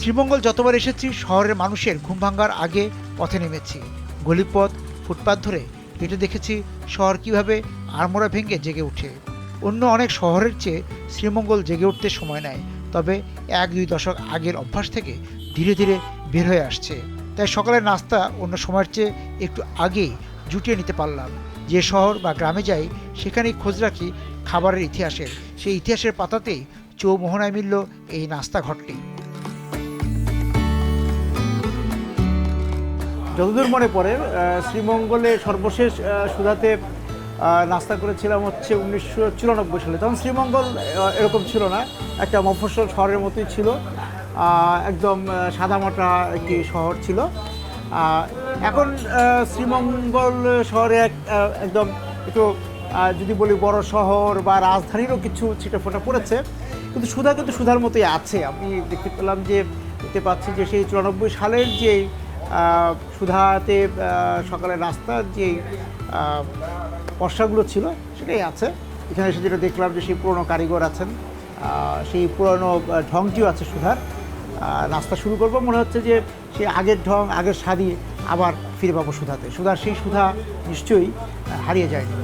শ্রীমঙ্গল যতবার এসেছি শহরের মানুষের ঘুম ভাঙার আগে পথে নেমেছি। গলিপথ, ফুটপাত ধরে হেঁটে দেখেছি শহর কিভাবে আড়মোড়া ভেঙে জেগে ওঠে। অন্য অনেক শহরের চেয়ে শ্রীমঙ্গল জেগে উঠতে সময় নেয়, তবে 1-2 দশক আগের অভ্যাস থেকে ধীরে ধীরে বের হয়ে আসছে। তাই সকালের নাস্তা অন্য সময়ের চেয়ে একটু আগেই জুটিয়ে নিতে পারলাম। যে শহর বা গ্রামে যাই সেখানেই খোঁজ রাখি খাবারের ইতিহাসের। সেই ইতিহাসের পাতাতেই চৌমোহনায় মিলল এই নাস্তা ঘরটি। যতদূর মনে পড়ে শ্রীমঙ্গলে সর্বশেষ সুধাতে নাস্তা করেছিলাম হচ্ছে 1994 সালে। তখন শ্রীমঙ্গল এরকম ছিল না, একটা মফস্বল শহরের মতোই ছিল, একদম সাদামাটা একটি শহর ছিল। এখন শ্রীমঙ্গল শহরে একদম একটু যদি বলি বড় শহর বা রাজধানীরও কিছু ছিটেফোঁটা পড়েছে, কিন্তু সুধা কিন্তু সুধার মতোই আছে। আমি দেখতে পাচ্ছি যে সেই 94 সালের যে সুধাতে সকালের নাস্তার যে পশাগুলো ছিল সেটাই আছে। এখানে এসে যেটা দেখলাম যে সেই পুরনো কারিগর আছেন, সেই পুরনো ঢংটিও আছে সুধার। নাস্তা শুরু করবো, মনে হচ্ছে যে সেই আগের ঢং, আগের স্বাদই আবার ফিরে পাবো সুধাতে। সুধার সেই সুধা নিশ্চয়ই হারিয়ে যায়নি।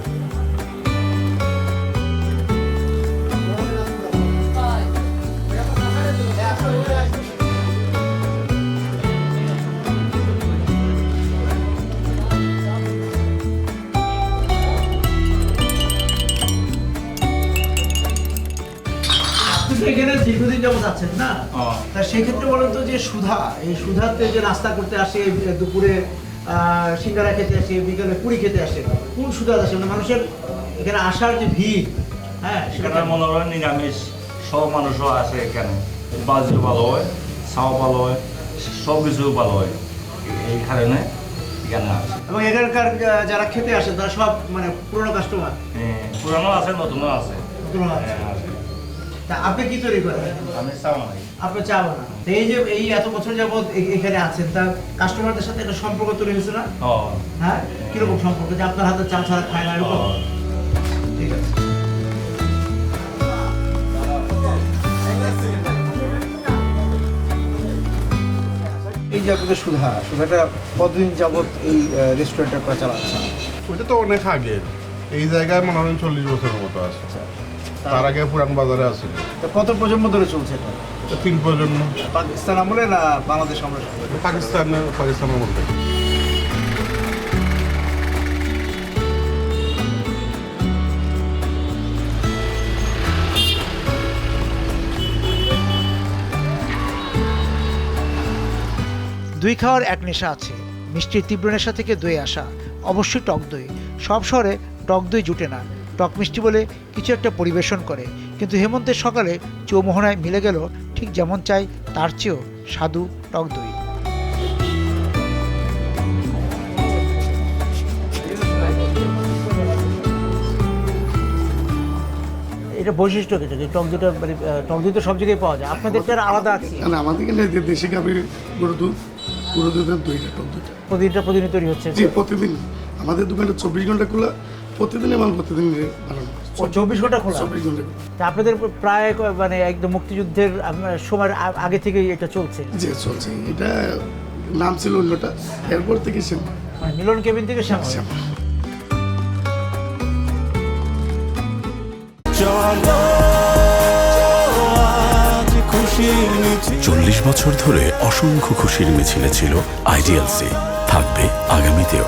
এখানে দীর্ঘদিন যাবত আছেন না, তা সেই ক্ষেত্রে বলেন তো যে সুধা, এই সুধাতে যে নাস্তা করতে আসে, দুপুরে সিঙ্গারা খেতে আসে, বিকালে পুরি খেতে আসে, কোন সুধা আসে? মানে মানুষের এখানে আসার যে ভিড়, হ্যাঁ সেখানে মনে হয় নিরামিষ সব মানুষও আসে এখানে। বাজিও ভালো হয়, চাও ভালো হয়, সব কিছু ভালো হয় এই কারণে এখানে আসে। এবং এখানকার যারা খেতে আসে তারা সব মানে পুরনো কাস্টমার? পুরানো আছে, নতুনও আছে। তা আপনি কি তৈরি করেন? আমি চা বানাই। আপনি চা বানান। এই যে এই এত বছর যাবত এখানে আছেন, তার কাস্টমারদের সাথে একটা সম্পর্ক তৈরি হয়েছে না? হ্যাঁ, কিরকম সম্পর্ক? যে আপনার হাতে চা ছাড়া খায় না এরকম? ঠিক আছে। এই যে আপনাদের সুধাটা কতদিন যাবত এই রেস্টুরেন্টটা করে চালাচ্ছেন? ওইটা তো অনেক আগে, এই জায়গায় মনে হয় 40 বছরের মতো আছে। তার আগে পুরান বাজারে আছে। কত প্রজন্ম ধরে চলছে এটা? 3 প্রজন্ম। পাকিস্তান আমলে না বাংলাদেশ আমলে? পাকিস্তানের মধ্যে। দই খাওয়ার এক নেশা আছে, মিষ্টির তীব্র নেশা থেকে দই আসা, অবশ্যই টক দই। সব শহরে টক দই জুটে না, টক মিষ্টি বলে কিছু একটা পরিবেশন করে, কিন্তু হেমন্তের সকালে চৌমোহনায় মিলে গেল ঠিক যেমন চাই তার চেয়েও স্বাদু টক দই। এটা বৈশিষ্ট্য কিছু টক দইটা, মানে টক দই তো সব জায়গায় পাওয়া যায়, আপনাদের তো আলাদা আছে? না, আমাদের এখানে যে দেশি গাভীর গরুর দুধের দইটা, টক দইটা প্রতিদিন তৈরি হচ্ছে? জি, প্রতিদিন। আমাদের দোকানটা 24 ঘন্টা খোলা, প্রতিদিনই মাল প্রতিদিন বানানো। 24 ঘন্টা খোলা? 24 ঘন্টা। তা আপনাদের প্রায় মানে একদম মুক্তিযুদ্ধের সময়ের আগে থেকেই এটা চলছে? জি, চলছে। এটা নাম ছিল অন্যটা, এরপর থেকে মানে মিলন কেবিন থেকে শ্যামা। 40 বছর ধরে অসংখ্য খুশির মিছিলে ছিল আইডিএলসি, থাকবে আগামীতেও।